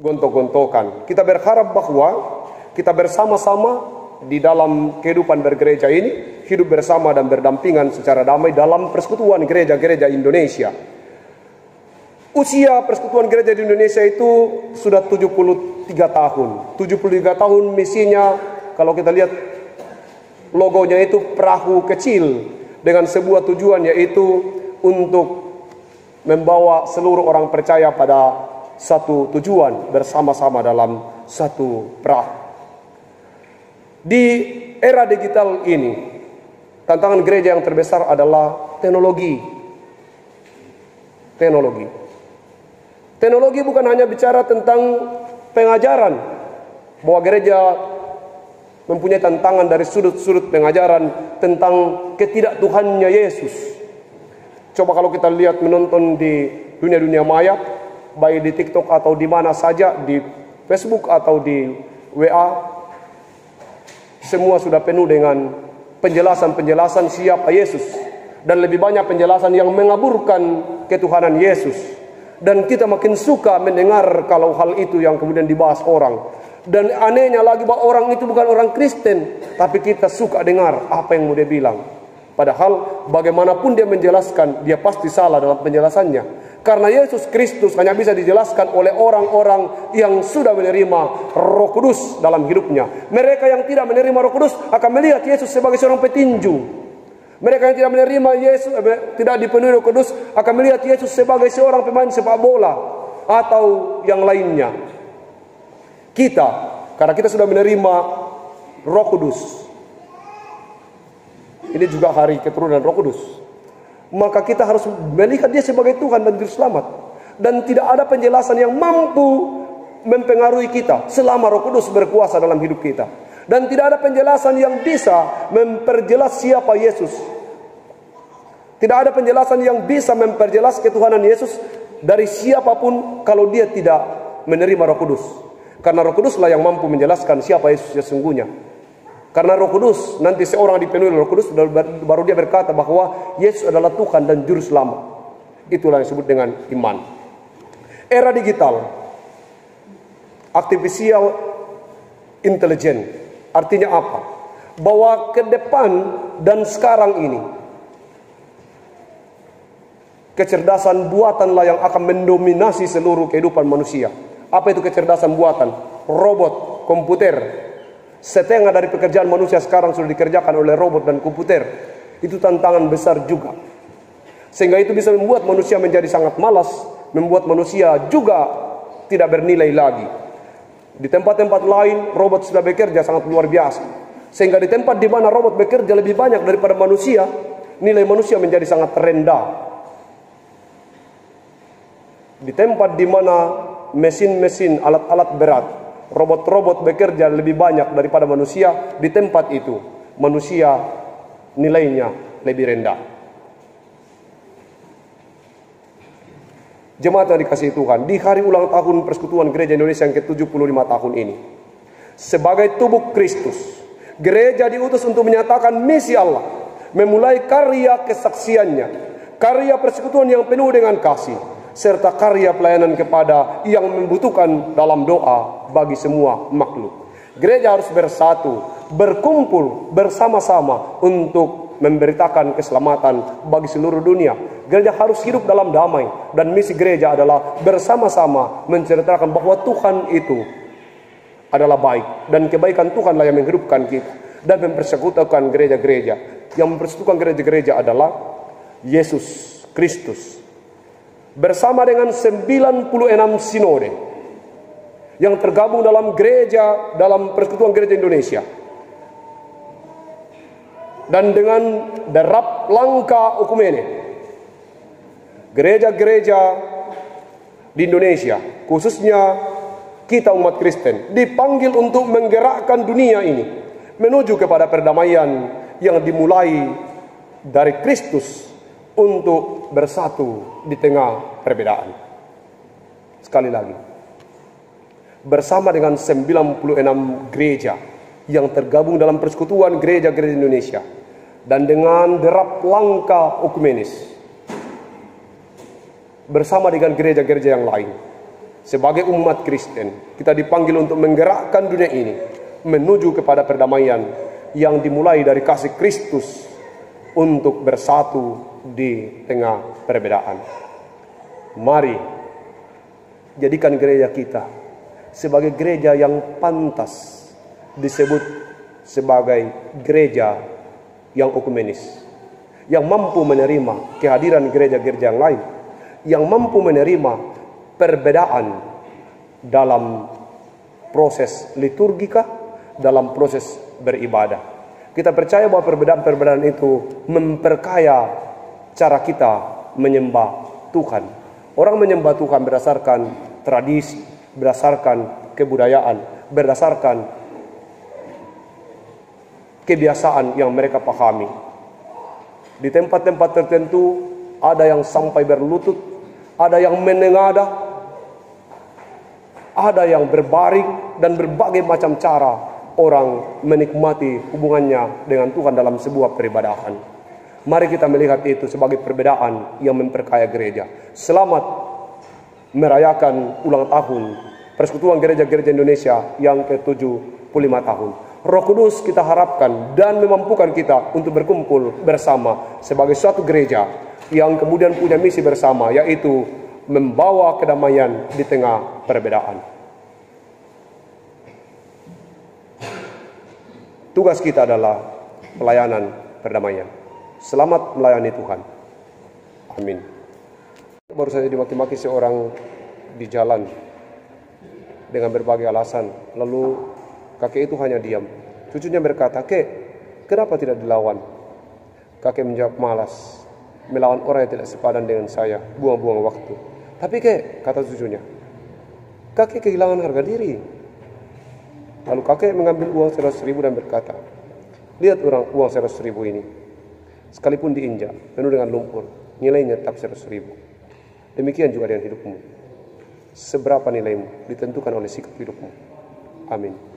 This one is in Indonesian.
gontok-gontokan. Kita berharap bahwa kita bersama-sama di dalam kehidupan bergereja ini hidup bersama dan berdampingan secara damai dalam persekutuan gereja-gereja Indonesia. Usia persekutuan gereja di Indonesia itu sudah 73 tahun. 73 tahun misinya, kalau kita lihat logonya itu perahu kecil dengan sebuah tujuan, yaitu untuk membawa seluruh orang percaya pada satu tujuan bersama-sama dalam satu perahu. Di era digital ini, tantangan gereja yang terbesar adalah teknologi. Teknologi bukan hanya bicara tentang pengajaran, bahwa gereja mempunyai tantangan dari sudut-sudut pengajaran tentang ketidaktuhannya Yesus. Coba kalau kita lihat menonton di dunia-dunia maya, baik di TikTok atau di mana saja, di Facebook atau di WA, semua sudah penuh dengan penjelasan-penjelasan siapa Yesus, dan lebih banyak penjelasan yang mengaburkan ketuhanan Yesus. Dan kita makin suka mendengar kalau hal itu yang kemudian dibahas orang. Dan anehnya lagi bahwa orang itu bukan orang Kristen, tapi kita suka dengar apa yang mau dia bilang. Padahal bagaimanapun dia menjelaskan, dia pasti salah dalam penjelasannya. Karena Yesus Kristus hanya bisa dijelaskan oleh orang-orang yang sudah menerima Roh Kudus dalam hidupnya. Mereka yang tidak menerima Roh Kudus akan melihat Yesus sebagai seorang petinju. Mereka yang tidak menerima Yesus, tidak dipenuhi Roh Kudus, akan melihat Yesus sebagai seorang pemain sepak bola atau yang lainnya. Kita, karena kita sudah menerima Roh Kudus, ini juga hari keturunan Roh Kudus, maka kita harus melihat dia sebagai Tuhan dan Juru Selamat. Dan tidak ada penjelasan yang mampu mempengaruhi kita selama Roh Kudus berkuasa dalam hidup kita. Dan tidak ada penjelasan yang bisa memperjelas siapa Yesus. Tidak ada penjelasan yang bisa memperjelas ketuhanan Yesus dari siapapun kalau dia tidak menerima Roh Kudus. Karena Roh Kuduslah yang mampu menjelaskan siapa Yesus sesungguhnya. Karena Roh Kudus, nanti seorang dipenuhi Roh Kudus, baru dia berkata bahwa Yesus adalah Tuhan dan Juru Selamat. Itulah yang disebut dengan iman. Era digital, artificial intelligence, artinya apa? Bahwa ke depan dan sekarang ini, kecerdasan buatanlah yang akan mendominasi seluruh kehidupan manusia. Apa itu kecerdasan buatan? Robot, komputer. Setengah dari pekerjaan manusia sekarang sudah dikerjakan oleh robot dan komputer. Itu tantangan besar juga. Sehingga itu bisa membuat manusia menjadi sangat malas, membuat manusia juga tidak bernilai lagi. Di tempat-tempat lain robot sudah bekerja sangat luar biasa. Sehingga di tempat di mana robot bekerja lebih banyak daripada manusia, nilai manusia menjadi sangat rendah. Di tempat di mana mesin-mesin, alat-alat berat, robot-robot bekerja lebih banyak daripada manusia, di tempat itu manusia nilainya lebih rendah. Jemaat yang dikasihi Tuhan, di hari ulang tahun Persekutuan Gereja Indonesia yang ke-75 tahun ini, sebagai tubuh Kristus, gereja diutus untuk menyatakan misi Allah, memulai karya kesaksiannya, karya persekutuan yang penuh dengan kasih, serta karya pelayanan kepada yang membutuhkan dalam doa bagi semua makhluk. Gereja harus bersatu, berkumpul bersama-sama untuk memberitakan keselamatan bagi seluruh dunia. Gereja harus hidup dalam damai, dan misi gereja adalah bersama-sama menceritakan bahwa Tuhan itu adalah baik, dan kebaikan Tuhanlah yang menghidupkan kita dan mempersekutukan gereja-gereja. Yang mempersekutukan gereja-gereja adalah Yesus Kristus bersama dengan 96 sinode yang tergabung dalam gereja, dalam Persekutuan Gereja Indonesia. Dan dengan derap langkah okumene, gereja-gereja di Indonesia, khususnya kita umat Kristen, dipanggil untuk menggerakkan dunia ini menuju kepada perdamaian yang dimulai dari Kristus untuk bersatu di tengah perbedaan. Sekali lagi, bersama dengan 96 gereja yang tergabung dalam Persekutuan Gereja-Gereja Indonesia, dan dengan derap langkah okumenis bersama dengan gereja-gereja yang lain, Sebagai umat Kristen, kita dipanggil untuk menggerakkan dunia ini menuju kepada perdamaian yang dimulai dari kasih Kristus untuk bersatu di tengah perbedaan. Mari jadikan gereja kita sebagai gereja yang pantas disebut sebagai gereja yang ekumenis, yang mampu menerima kehadiran gereja-gereja yang lain, yang mampu menerima perbedaan dalam proses liturgika, dalam proses beribadah. Kita percaya bahwa perbedaan-perbedaan itu memperkaya cara kita menyembah Tuhan. Orang menyembah Tuhan berdasarkan tradisi, berdasarkan kebudayaan, berdasarkan kebiasaan yang mereka pahami. Di tempat-tempat tertentu ada yang sampai berlutut, ada yang menengadah, ada yang berbaring, dan berbagai macam cara orang menikmati hubungannya dengan Tuhan dalam sebuah peribadahan. Mari kita melihat itu sebagai perbedaan yang memperkaya gereja. Selamat merayakan ulang tahun Persekutuan Gereja-Gereja Indonesia yang ke-75 tahun. Roh Kudus kita harapkan dan memampukan kita untuk berkumpul bersama sebagai suatu gereja yang kemudian punya misi bersama, yaitu membawa kedamaian di tengah perbedaan. Tugas kita adalah pelayanan perdamaian. Selamat melayani Tuhan. Amin. Baru saja dimaki-maki seorang di jalan dengan berbagai alasan. Lalu kakek itu hanya diam. Cucunya berkata, "Kek, kenapa tidak dilawan?" Kakek menjawab, "Malas. Melawan orang yang tidak sepadan dengan saya, buang-buang waktu." "Tapi kek," kata cucunya, "kakek kehilangan harga diri." Lalu kakek mengambil uang 100.000 dan berkata, "Lihat uang 100.000 ini. Sekalipun diinjak, penuh dengan lumpur, nilainya tetap 100.000. Demikian juga dengan hidupmu. Seberapa nilaimu ditentukan oleh sikap hidupmu." Amin.